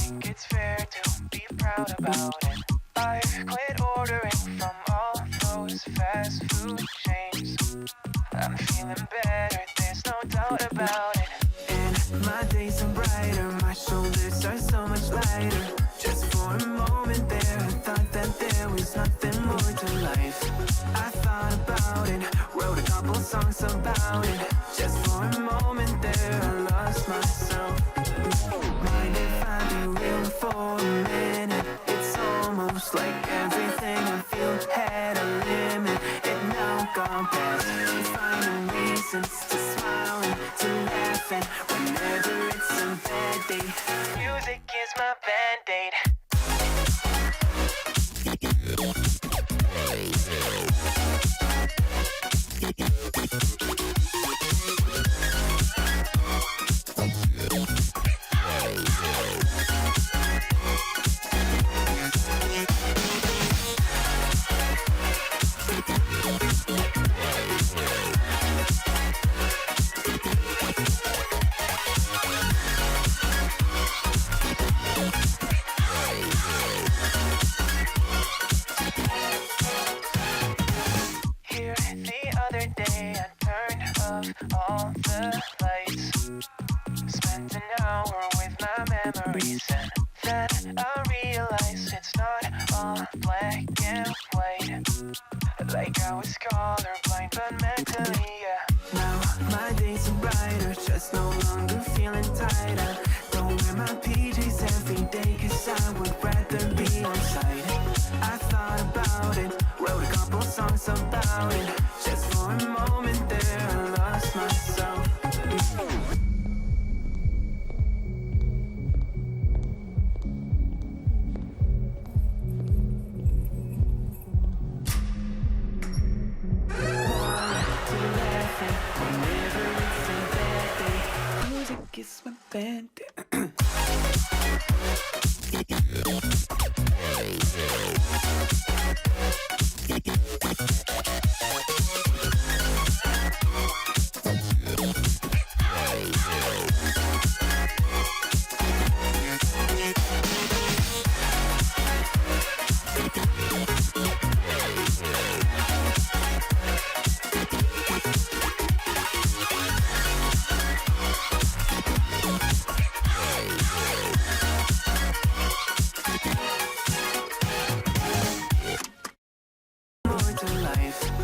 think it's fair to be proud about it. I've quit ordering from all those fast food chains. I'm feeling better, there's no doubt about it. And my days are brighter, my shoulders are so much lighter. Just for a moment there, I thought that there was nothing more to life. I thought about it, wrote a couple songs about it. Just for a moment there, I lost myself. Mind if I be real for a minute? It's almost like everything I feel had a limit. It now gone past. Finding reasons to smile and to laugh, and whenever it's a bad day, music is my band-aid. All the lights, spent an hour with my memories, and then I realized it's not all black and white. Like I was colorblind, but mentally, yeah. Now my days are brighter, just no longer feeling tired. I don't wear my PJs every day, cause I would rather be on site. I thought about it, wrote a couple songs about it. Just for a moment there, I lost myself. Music is my band. More to life.